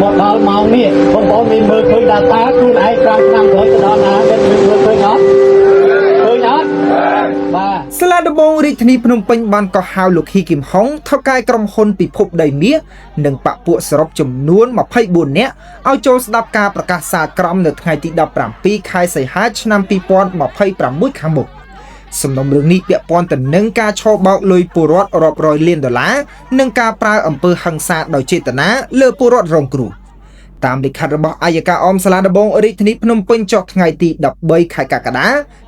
មកដល់ម៉ោងនេះបងប្អូនមានមើលឃើញតាខ្លួនឯង5ឆ្នាំក្រោយទៅដល់ណាមានមើលឃើញអត់បាទសាលាដំបងរាជធានីភ្នំពេញបានកោះហៅលោកហ៊ីគឹមហុងថៅកែក្រុមហ៊ុនពិភពដីមាសនិងបពពួកសរុបចំនួន24នាក់ឲ្យចូលស្ដាប់ការប្រកាសសាលក្រមនៅថ្ងៃទី17ខែសីហាឆ្នាំ2026ខាងមុខសំណុំរឿងនេះពាក់ព័ន្ធទៅនឹងការឆោបបោកលុយពលរដ្ឋរាប់រយលានដុល្លារនិងការប្រើអំពើហិង្សាដោយចេតនាលើពលរដ្ឋរងគ្រោះតាមលិខិតរបស់អัยការអមសាលាដំបងរាជធានីភ្នំពេញចុះថ្ងៃទី13ខែកក្កដា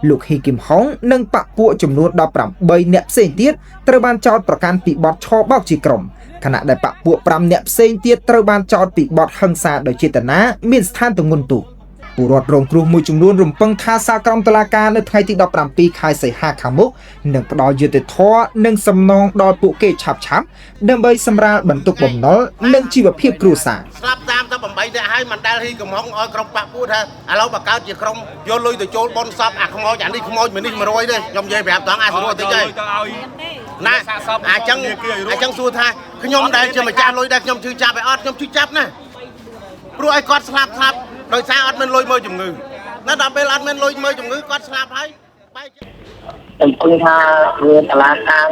លោកហ៊ីគឹមហុងនិងបពពួកចំនួន18នាក់ផ្សេងទៀតត្រូវបានចោទប្រកាន់ពីបទឆោបោកជាក្រុមខណៈដែលបពពួក5នាក់ផ្សេងទៀតត្រូវបានចោទពីបទហិង្សាដោយចេតនាមានស្ថានទម្ងន់ទោសពលរដ្ឋរងគ្រោះមួយចំនួនរំពឹងថាសាលក្រមតុលាការនៅថ្ងៃទី17ខែសីហាខាងមុខនឹងផ្ដល់យុត្តិធម៌និងសំណងដល់ពួកគេឆាប់ៗដើម្បីសម្រាលបន្ទុកបំណុលនិងជីវភាពគ្រួសារស្លាប់តាមទៅ8នាក់ហើយមិនដែលហ៊ីកំហុងឲ្យក្រុមបាក់ពូថាឥឡូវបើកើតជាក្រុមយកលុយទៅចូលបនសពអាខ្មោចអានេះខ្មោចមួយនេះ100ទេខ្ញុំនិយាយប្រាប់តង់អាស្រួលតិចហើយណាអញ្ចឹងសួរថាខ្ញុំដែលជាម្ចាស់លុយដែលខ្ញុំជឿចាប់ឲ្យអត់ខ្ញុំជឿចាប់ណាព្រោះឲ្យគាត់ស្លាប់ដោយសារអត់មានលុយមើលជំងឺណាដល់ពេលអត់មានលុយមើលជំងឺគាត់ស្លាប់ហើយបែរជាខ្ញុំគិតថាវាតឡាការ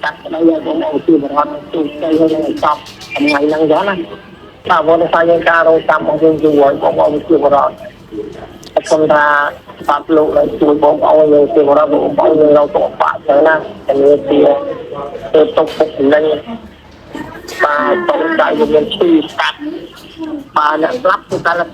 ចាត់ទៅយកមកជាបរិបទទូទៅឲ្យចប់ថ្ងៃហ្នឹងចឹងណាបាទវត្តសាយើងការរងចាំរបស់យើងជួយបងប្អូនជាបរិបទខ្ញុំថាបាត់លោកឲ្យជួយបងប្អូនយើងជាបរិបទបងប្អូនយើងរកទុកបាក់ចឹងណាតែវាជាទៅទុកពុកនឹងបាទต้องได้เงินชื่อตัดបាទអ្នកស្លាប់គឺតែអត់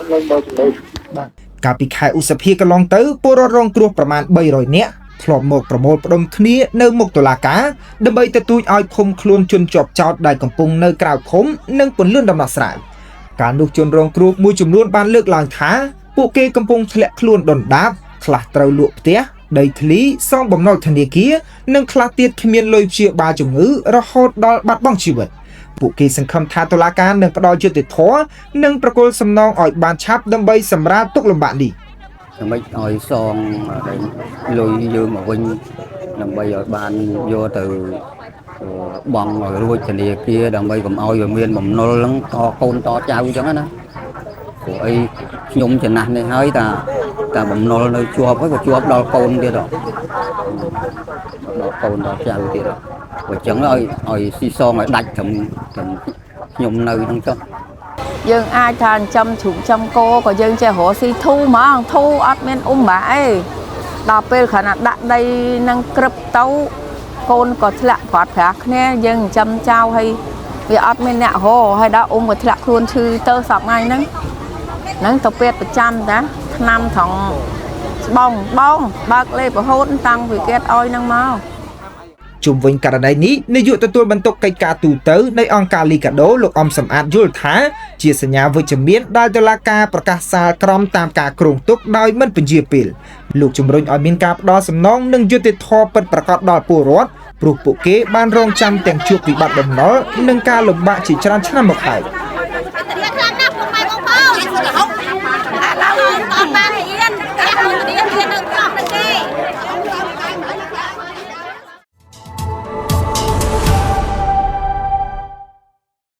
មានមើលជំនួយបាទកាលពីខែឧសភាកន្លងទៅពលរដ្ឋរងគ្រោះប្រមាណ300នាក់ធ្លាប់មកប្រមូលផ្ដុំគ្នានៅមុខតុលាការដើម្បីទទូចឲ្យឃុំខ្លួនជនជាប់ចោទដែលកំពុងនៅក្រៅឃុំនិងពន្លឿនដំណោះស្រាយការនោះជនរងគ្រោះមួយចំនួនបានលើកឡើងថាពួកគេកំពុងធ្លាក់ខ្លួនដុនដាបខ្លះត្រូវលក់ផ្ទះដីធ្លីសងបំណុលធនាគារនិងខ្លះទៀតគ្មានលុយព្យាបាលជំងឺរហូតដល់បាត់បង់ជីវិតពួកគេសង្ឃឹមថាតុលាការនឹងផ្ដល់យុត្តិធម៌និងប្រគល់សំណងឲ្យបានឆាប់ដើម្បីសម្រាលទុក្ខលំបាកនេះដើម្បីឲ្យសងលុយយើងមកវិញដើម្បីឲ្យបានយកទៅបង់ឲ្យរួចធនាគារដើម្បីកុំឲ្យវាមានបំណុលហ្នឹងតកូនតចៅអញ្ចឹងណាព្រោះអីខ្ញុំចំណាស់នេះហើយតែបំណុលនៅជាប់ហើយក៏ជាប់ដល់កូនទៀតដល់កូនដល់ចៅទៀតព្រោះអញ្ចឹងឲ្យស៊ីសងឲ្យដាច់ត្រឹមខ្ញុំនៅហ្នឹងចុះយើងអាចថាចំជ្រូកចំគោក៏យើងចេះរកស៊ីធូរហ្មងធូរអត់មានបាអីដល់ពេលគ្រាន់តែដាក់ដីនឹងក្រឹបទៅកូនក៏ធ្លាក់ប្រាត់ប្រាស់គ្នាយើងចំចៅហើយវាអត់មានអ្នករកហើយដល់ក៏ធ្លាក់ខ្លួនឈឺទៅសប្ងៃហ្នឹងទៅពេទ្យប្រចាំតាថ្នាំត្រង់ស្បងបើកលេបរហូតតាំងពីគេឲ្យហ្នឹងមកជុំវិញករណីនេះនាយកទទួលបន្ទុកកិច្ចការទូតនៃអង្គការលីកាដូលោកអំសំអាតយល់ថាជាសញ្ញាវិជ្ជមានដែលតុលាការប្រកាសសាលក្រមតាមការគ្រោងទុកដោយមិនពន្យាពេលលោកជំរុញឲ្យមានការផ្ដល់សំណងនិងយុត្តិធម៌ពិតប្រាកដដល់ពលរដ្ឋព្រោះពួកគេបានរងចាំទាំងជួបវិបត្តិបំណុលនិងការលំបាកជាច្រើនឆ្នាំមកហើយ